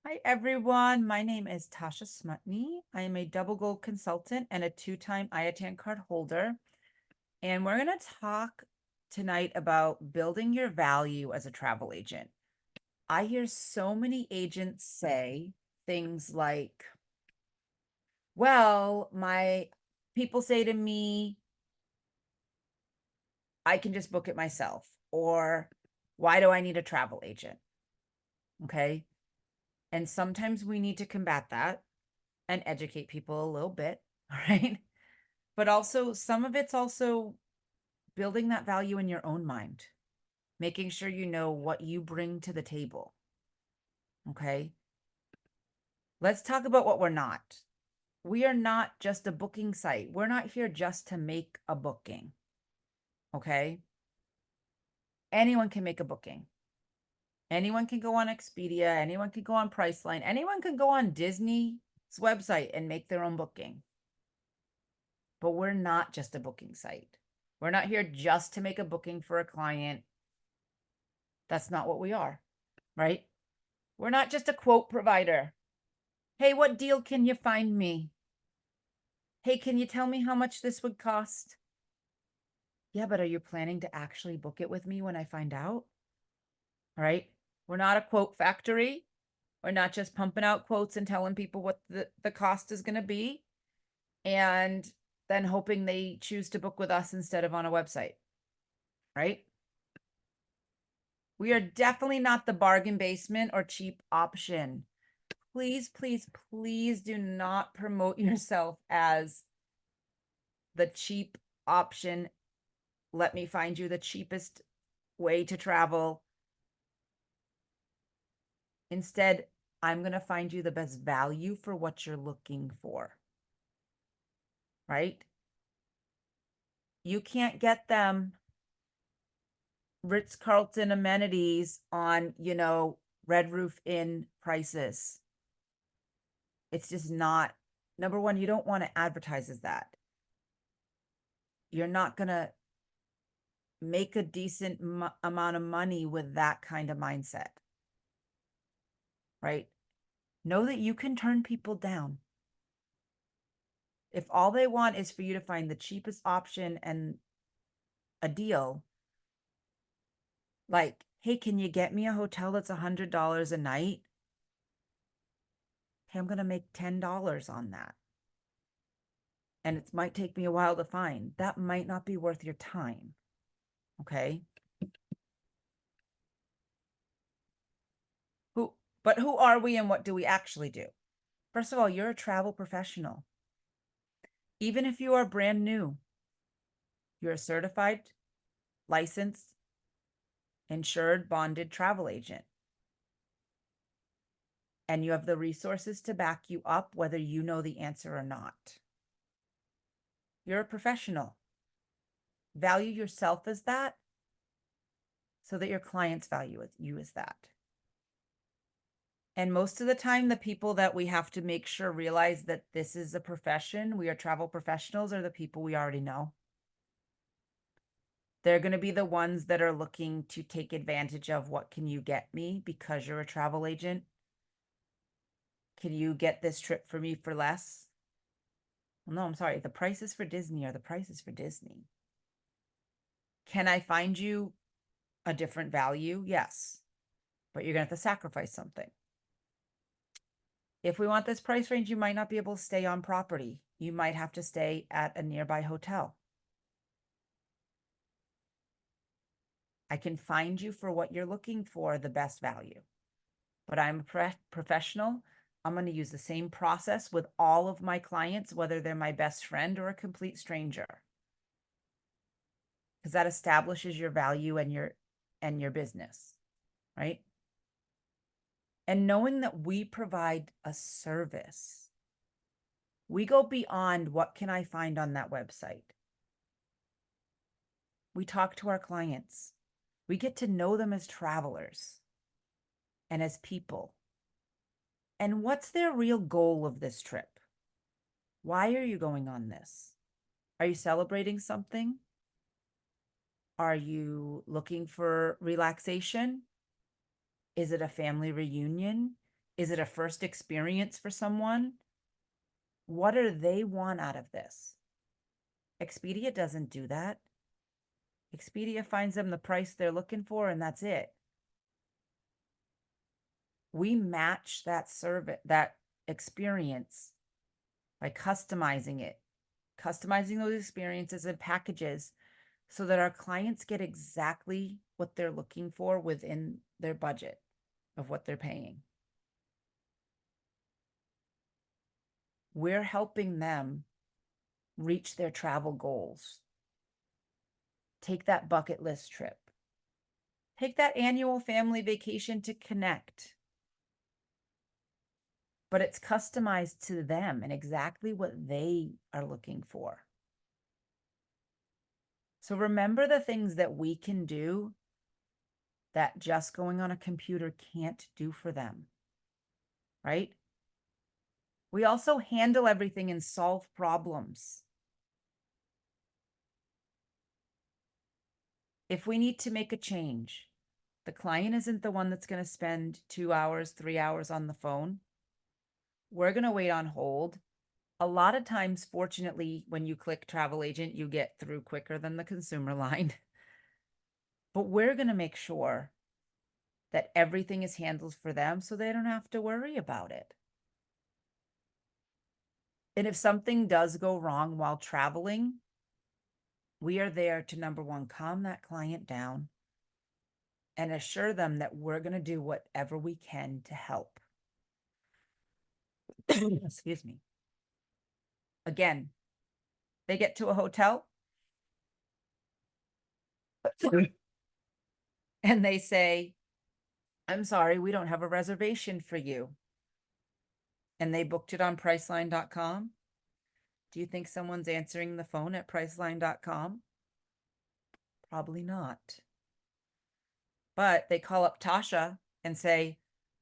Hi, everyone. My name is Tasha Smutney. I am a double gold consultant and a two-time IATAN card holder. And we're going to talk tonight about building your value as a travel agent. I hear so many agents say things like, well, my people say to me, I can just book it myself, or why do I need a travel agent? Okay. And sometimes we need to combat that and educate people a little bit. All right. But also, some of it's also building that value in your own mind, making sure you know what you bring to the table. Okay. Let's talk about what we're not. We are not just a booking site. We're not here just to make a booking. Okay. Anyone can make a booking. Anyone can go on Expedia. Anyone can go on Priceline. Anyone can go on Disney's website and make their own booking. But we're not just a booking site. We're not here just to make a booking for a client. That's not what we are, right? We're not just a quote provider. Hey, what deal can you find me? Hey, can you tell me how much this would cost? Yeah, but are you planning to actually book it with me when I find out? All right. We're not a quote factory. We're not just pumping out quotes and telling people what the cost is going to be and then hoping they choose to book with us instead of on a website. Right. We are definitely not the bargain basement or cheap option. Please, please, please do not promote yourself as the cheap option. Let me find you the cheapest way to travel. Instead, I'm going to find you the best value for what you're looking for. Right? You can't get them Ritz-Carlton amenities on, Red Roof Inn prices. It's just not. Number one, you don't want to advertise as that. You're not going to make a decent amount of money with that kind of mindset, right? Know that you can turn people down. If all they want is for you to find the cheapest option and a deal, like, hey, can you get me a hotel that's $100 a night? Hey, I'm going to make $10 on that. And it might take me a while to find. That might not be worth your time. Okay. But who are we and what do we actually do? First of all, you're a travel professional. Even if you are brand new, you're a certified, licensed, insured, bonded travel agent. And you have the resources to back you up, whether you know the answer or not. You're a professional. Value yourself as that so that your clients value you as that. And most of the time, the people that we have to make sure realize that this is a profession, we are travel professionals, are the people we already know. They're going to be the ones that are looking to take advantage of what can you get me because you're a travel agent. Can you get this trip for me for less? Well, no, I'm sorry. The prices for Disney are the prices for Disney. Can I find you a different value? Yes, but you're going to have to sacrifice something. If we want this price range, you might not be able to stay on property. You might have to stay at a nearby hotel. I can find you for what you're looking for, the best value. But I'm a professional. I'm going to use the same process with all of my clients, whether they're my best friend or a complete stranger. Because that establishes your value and your business, right? And knowing that we provide a service, we go beyond what can I find on that website. We talk to our clients. We get to know them as travelers and as people. And what's their real goal of this trip? Why are you going on this? Are you celebrating something? Are you looking for relaxation? Is it a family reunion? Is it a first experience for someone? What do they want out of this? Expedia doesn't do that. Expedia finds them the price they're looking for, and that's it. We match that service, that experience, by customizing it, customizing those experiences and packages so that our clients get exactly what they're looking for within their budget of what they're paying. We're helping them reach their travel goals. Take that bucket list trip. Take that annual family vacation to connect. But it's customized to them and exactly what they are looking for. So remember the things that we can do that just going on a computer can't do for them, right? We also handle everything and solve problems. If we need to make a change, the client isn't the one that's going to spend 2 hours, 3 hours on the phone. We're going to wait on hold. A lot of times, fortunately, when you click travel agent, you get through quicker than the consumer line. But we're going to make sure that everything is handled for them so they don't have to worry about it. And if something does go wrong while traveling, we are there to, number one, calm that client down and assure them that we're going to do whatever we can to help. Excuse me. Again, they get to a hotel and they say, I'm sorry, we don't have a reservation for you. And they booked it on Priceline.com. Do you think someone's answering the phone at Priceline.com? Probably not. But they call up Tasha and say,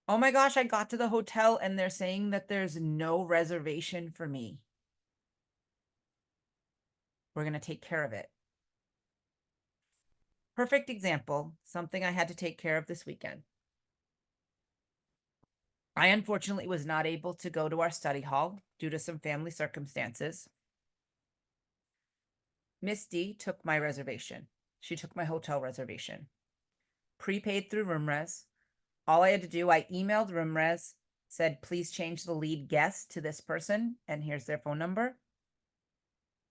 oh my gosh, I got to the hotel and they're saying that there's no reservation for me. We're going to take care of it. Perfect example, something I had to take care of this weekend. I unfortunately was not able to go to our study hall due to some family circumstances. Misty took my reservation. She took my hotel reservation. Prepaid through RoomRes. All I had to do, I emailed RoomRes, said, please change the lead guest to this person, and here's their phone number.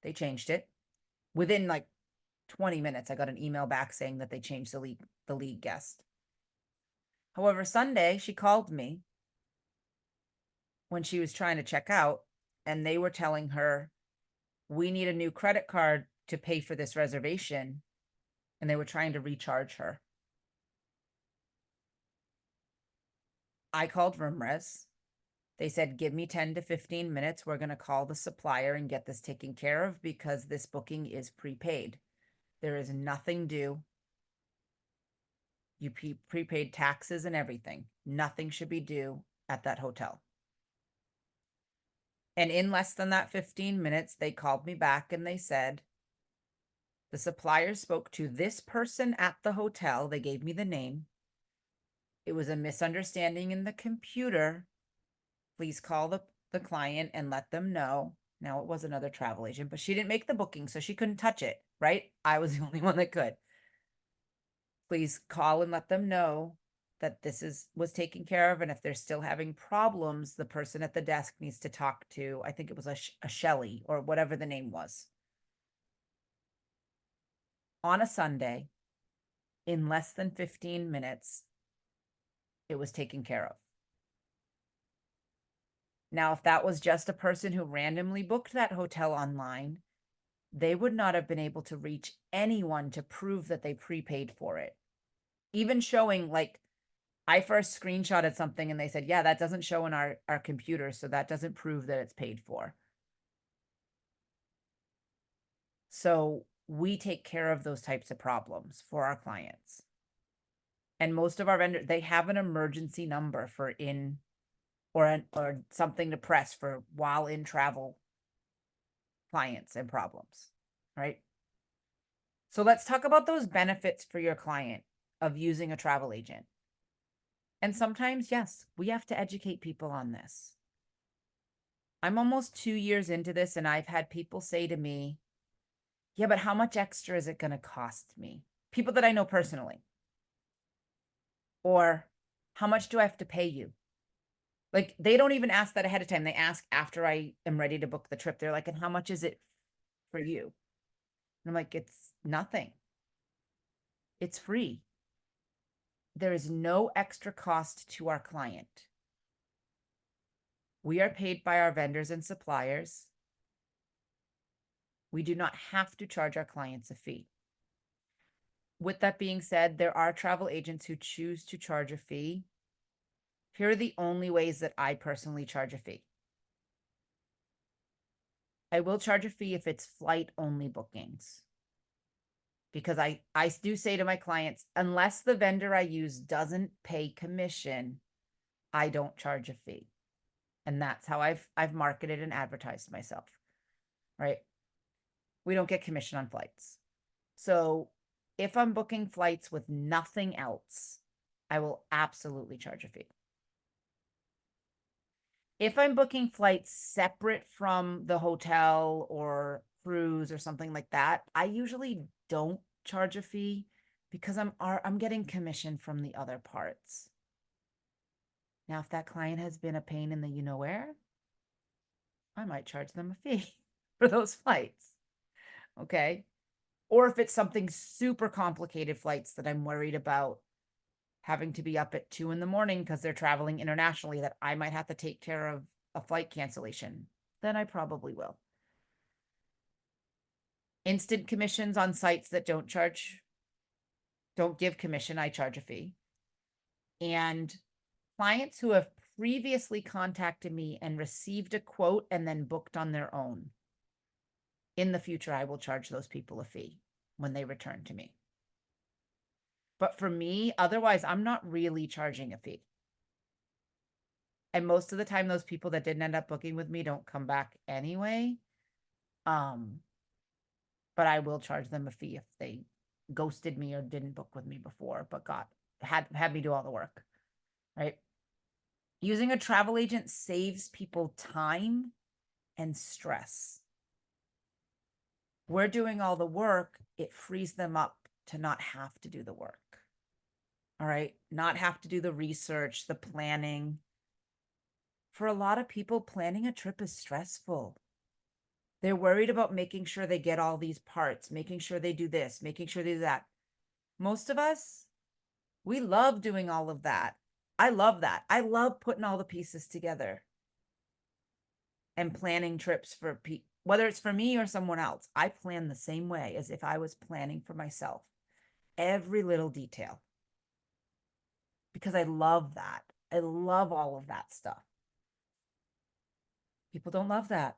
They changed it. Within like 20 minutes, I got an email back saying that they changed the lead guest. However, Sunday, she called me when she was trying to check out, and they were telling her, we need a new credit card to pay for this reservation, and they were trying to recharge her. I called RoomRes. They said, give me 10 to 15 minutes. We're going to call the supplier and get this taken care of because this booking is prepaid. There is nothing due. You prepaid taxes and everything. Nothing should be due at that hotel. And in less than that 15 minutes, they called me back and they said, the supplier spoke to this person at the hotel. They gave me the name. It was a misunderstanding in the computer. Please call the client and let them know. Now, it was another travel agent, but she didn't make the booking, so she couldn't touch it, right? I was the only one that could. Please call and let them know that this was taken care of. And if they're still having problems, the person at the desk needs to talk to, I think it was a Shelly or whatever the name was. On a Sunday, in less than 15 minutes, it was taken care of. Now, if that was just a person who randomly booked that hotel online, they would not have been able to reach anyone to prove that they prepaid for it. Even showing, like, I first screenshotted something and they said, yeah, that doesn't show in our computer, so that doesn't prove that it's paid for. So we take care of those types of problems for our clients. And most of our vendors, they have an emergency number for in or something to press for while in travel clients and problems, right? So let's talk about those benefits for your client of using a travel agent. And sometimes, yes, we have to educate people on this. I'm almost 2 years into this, and I've had people say to me, yeah, but how much extra is it going to cost me? People that I know personally. Or how much do I have to pay you? Like, they don't even ask that ahead of time. They ask after I am ready to book the trip. They're like, and how much is it for you? And I'm like, it's nothing. It's free. There is no extra cost to our client. We are paid by our vendors and suppliers. We do not have to charge our clients a fee. With that being said, there are travel agents who choose to charge a fee. Here are the only ways that I personally charge a fee. I will charge a fee if it's flight only bookings. Because I do say to my clients, unless the vendor I use doesn't pay commission, I don't charge a fee. And that's how I've marketed and advertised myself, right? We don't get commission on flights. So if I'm booking flights with nothing else, I will absolutely charge a fee. If I'm booking flights separate from the hotel or cruise or something like that, I usually don't charge a fee because I'm getting commission from the other parts. Now, if that client has been a pain in the you know where, I might charge them a fee for those flights. Okay. Or if it's something super complicated flights that I'm worried about having to be up at 2 a.m. because they're traveling internationally that I might have to take care of a flight cancellation, then I probably will. Instant commissions on sites that don't give commission, I charge a fee. And clients who have previously contacted me and received a quote and then booked on their own, in the future, I will charge those people a fee when they return to me. But for me, otherwise, I'm not really charging a fee. And most of the time, those people that didn't end up booking with me don't come back anyway. But I will charge them a fee if they ghosted me or didn't book with me before, but had me do all the work, right? Using a travel agent saves people time and stress. We're doing all the work, it frees them up to not have to do the work. All right, not have to do the research, the planning. For a lot of people, planning a trip is stressful. They're worried about making sure they get all these parts, making sure they do this, making sure they do that. Most of us, we love doing all of that. I love that. I love putting all the pieces together and planning trips for people, whether it's for me or someone else. I plan the same way as if I was planning for myself, every little detail, because I love that. I love all of that stuff. People don't love that.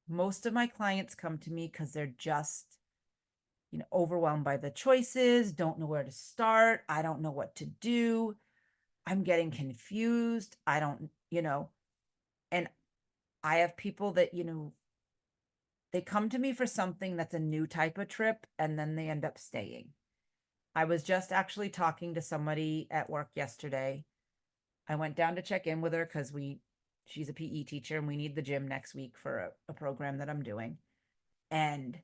Most of my clients come to me because they're just, overwhelmed by the choices, don't know where to start. I don't know what to do. I'm getting confused. I don't, and I have people that, they come to me for something that's a new type of trip and then they end up staying. I was just actually talking to somebody at work yesterday. I went down to check in with her because she's a PE teacher and we need the gym next week for a program that I'm doing. And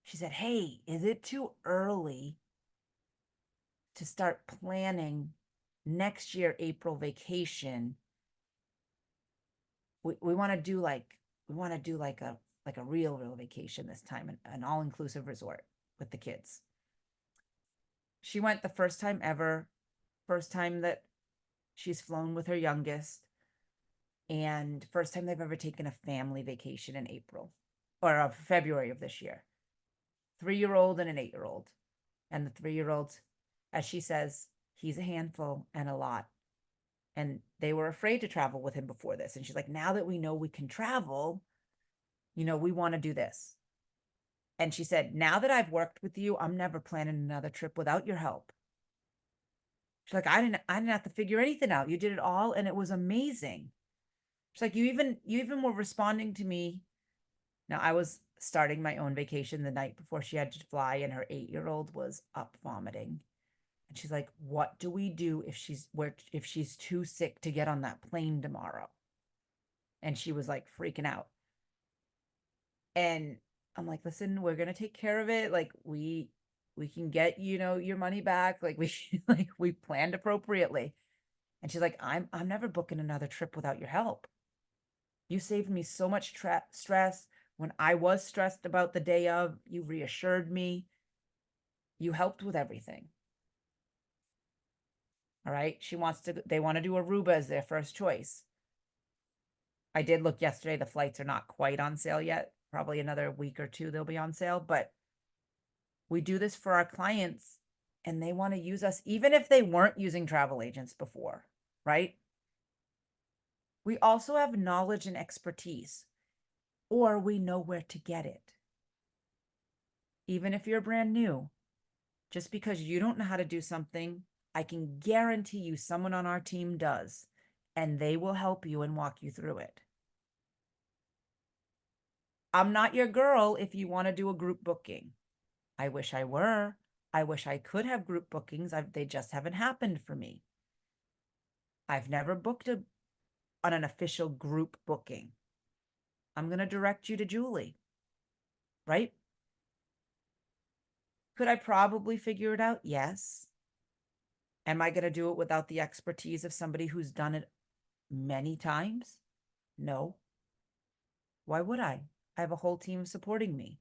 she said, hey, is it too early to start planning next year April vacation? We want to do like a real vacation this time, an all-inclusive resort with the kids. She went the first time ever, first time that she's flown with her youngest, and first time they've ever taken a family vacation in April or February of this year. 3-year-old and an 8-year-old. And the 3-year-old, as she says, he's a handful and a lot. And they were afraid to travel with him before this. And she's like, now that we know we can travel, we want to do this. And she said, now that I've worked with you, I'm never planning another trip without your help. She's like, I didn't have to figure anything out. You did it all and it was amazing. She's like, you even were responding to me. Now I was starting my own vacation the night before she had to fly, and her 8-year-old was up vomiting. And she's like, what do we do if she's too sick to get on that plane tomorrow? And she was like freaking out. And I'm like, listen, we're gonna take care of it. Like we can get, your money back. Like we planned appropriately. And she's like, I'm never booking another trip without your help. You saved me so much stress. When I was stressed about the day of, you reassured me. You helped with everything. All right. They want to do Aruba as their first choice. I did look yesterday. The flights are not quite on sale yet. Probably another week or two they'll be on sale. But we do this for our clients and they want to use us, even if they weren't using travel agents before, right? We also have knowledge and expertise, or we know where to get it. Even if you're brand new, just because you don't know how to do something, I can guarantee you someone on our team does, and they will help you and walk you through it. I'm not your girl if you want to do a group booking. I wish I were. I wish I could have group bookings. They just haven't happened for me. I've never booked on an official group booking. I'm going to direct you to Julie, right? Could I probably figure it out? Yes. Am I going to do it without the expertise of somebody who's done it many times? No. Why would I? I have a whole team supporting me.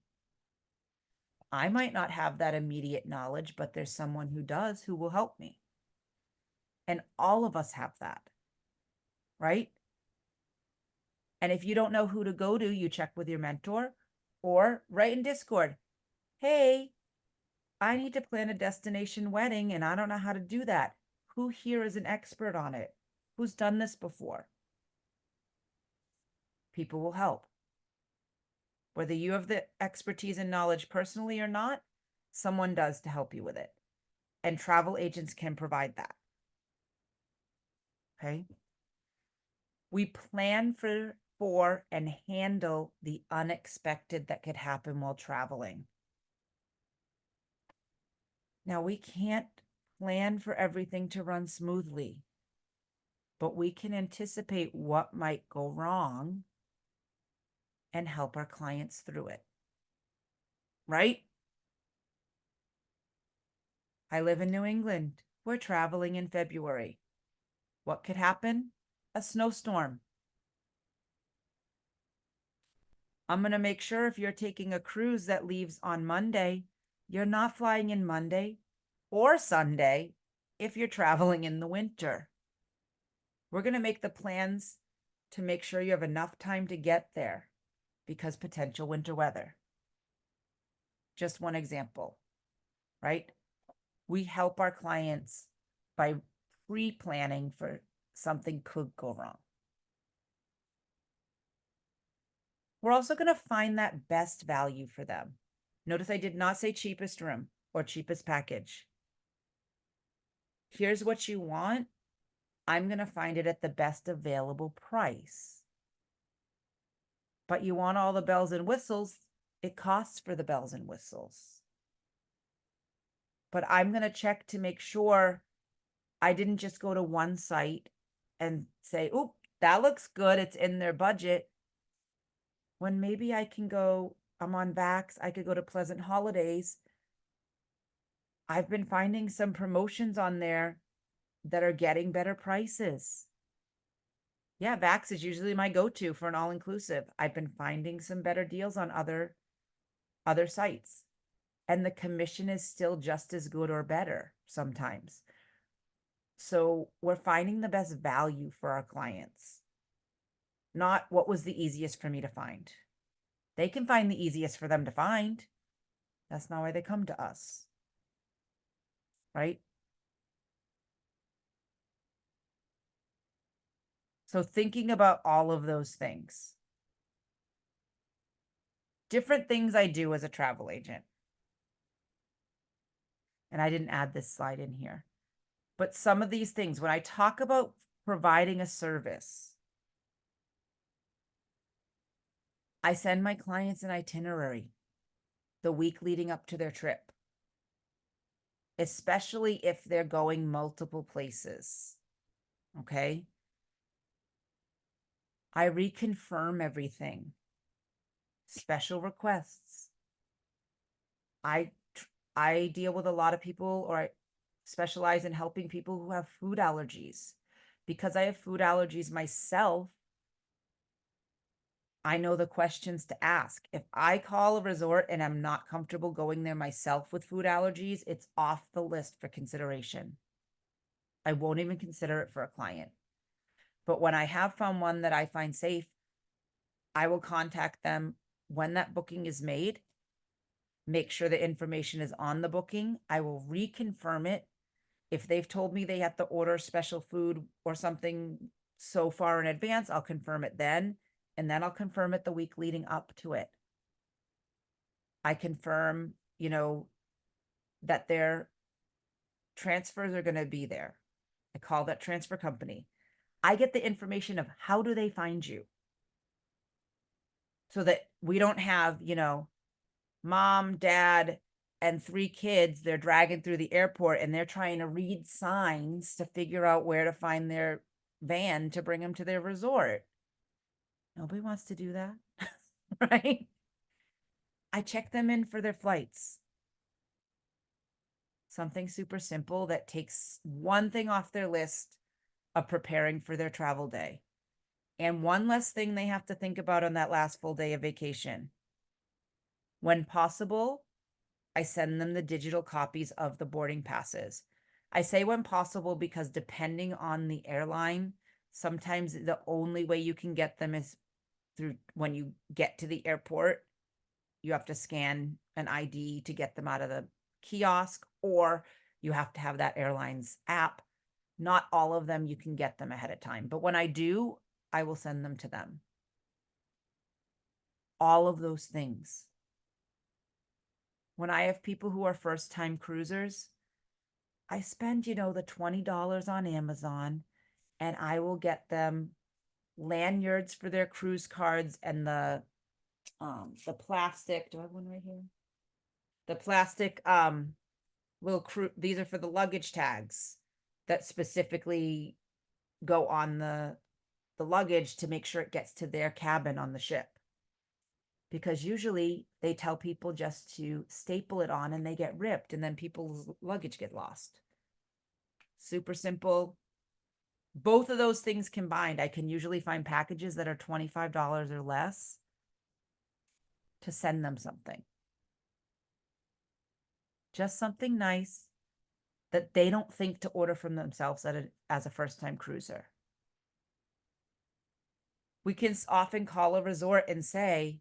I might not have that immediate knowledge, but there's someone who does who will help me. And all of us have that, right? And if you don't know who to go to, you check with your mentor or write in Discord. Hey, I need to plan a destination wedding and I don't know how to do that. Who here is an expert on it? Who's done this before? People will help. Whether you have the expertise and knowledge personally or not, someone does to help you with it. And travel agents can provide that. Okay. We plan for and handle the unexpected that could happen while traveling. Now, we can't plan for everything to run smoothly, but we can anticipate what might go wrong and help our clients through it. Right? I live in New England. We're traveling in February. What could happen? A snowstorm. I'm going to make sure if you're taking a cruise that leaves on Monday, you're not flying in Monday or Sunday if you're traveling in the winter. We're going to make the plans to make sure you have enough time to get there because potential winter weather. Just one example, right? We help our clients by pre-planning for something could go wrong. We're also going to find that best value for them. Notice I did not say cheapest room or cheapest package. Here's what you want. I'm going to find it at the best available price. But you want all the bells and whistles, it costs for the bells and whistles. But I'm going to check to make sure I didn't just go to one site and say, "Oop, that looks good. It's in their budget." When maybe I can go, I'm on Vax, I could go to Pleasant Holidays. I've been finding some promotions on there that are getting better prices. Yeah, Vax is usually my go-to for an all-inclusive. I've been finding some better deals on other sites. And the commission is still just as good or better sometimes. So we're finding the best value for our clients, not what was the easiest for me to find. They can find the easiest for them to find. That's not why they come to us, right? So thinking about all of those things, different things I do as a travel agent. And I didn't add this slide in here, but some of these things, when I talk about providing a service, I send my clients an itinerary the week leading up to their trip. especially if they're going multiple places. Okay. I reconfirm everything. Special requests. I deal with a lot of people, or I specialize in helping people who have food allergies. Because I have food allergies myself, I know the questions to ask. If I call a resort and I'm not comfortable going there myself with food allergies, it's off the list for consideration. I won't even consider it for a client. But when I have found one that I find safe, I will contact them when that booking is made, make sure the information is on the booking. I will reconfirm it. If they've told me they have to order special food or something so far in advance, I'll confirm it then. And then I'll confirm it the week leading up to it. I confirm, that their transfers are going to be there. I call that transfer company. I get the information of how do they find you, so that we don't have, mom, dad, and 3 kids they're dragging through the airport and they're trying to read signs to figure out where to find their van to bring them to their resort. Nobody wants to do that, right? I check them in for their flights. Something super simple that takes one thing off their list of preparing for their travel day. And one less thing they have to think about on that last full day of vacation. When possible, I send them the digital copies of the boarding passes. I say when possible because depending on the airline, sometimes the only way you can get them is through when you get to the airport. You have to scan an ID to get them out of the kiosk, or you have to have that airline's app. Not all of them you can get them ahead of time, but when I do, I will send them to them. All of those things. When I have people who are first time cruisers, I spend, the $20 on Amazon, and I will get them lanyards for their cruise cards and the plastic. Do I have one right here? The plastic little these are for the luggage tags that specifically go on the luggage to make sure it gets to their cabin on the ship. Because usually they tell people just to staple it on and they get ripped and then people's luggage get lost. Super simple. Both of those things combined, I can usually find packages that are $25 or less to send them something. Just something nice that they don't think to order from themselves as a first-time cruiser. We can often call a resort and say,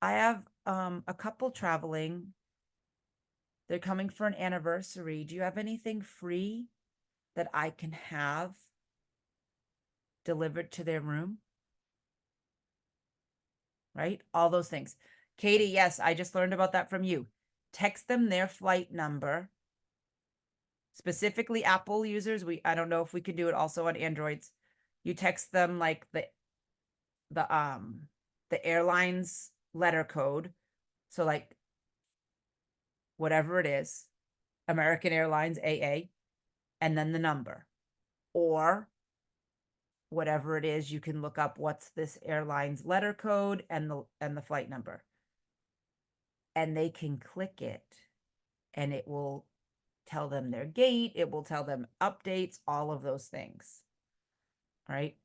I have a couple traveling. They're coming for an anniversary. Do you have anything free that I can have delivered to their room? Right? All those things. Katie, yes, I just learned about that from you. Text them their flight number. Specifically Apple users, I don't know if we can do it also on Androids. You text them like the airline's letter code. So like whatever it is, American Airlines AA, and then the number. Or whatever it is, you can look up what's this airline's letter code and the flight number. And they can click it and it will tell them their gate, it will tell them updates, all of those things. All right?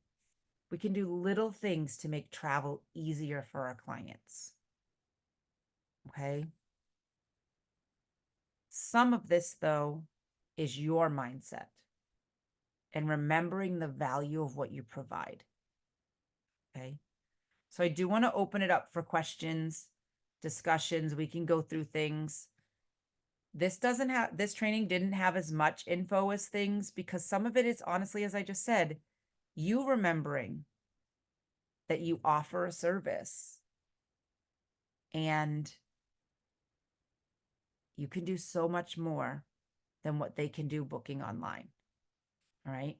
We can do little things to make travel easier for our clients. Okay? Some of this, though, is your mindset and remembering the value of what you provide. Okay? So I do want to open it up for questions, discussions. We can go through things. This training didn't have as much info as things because some of it is honestly, as I just said, you remembering that you offer a service and you can do so much more than what they can do booking online. All right.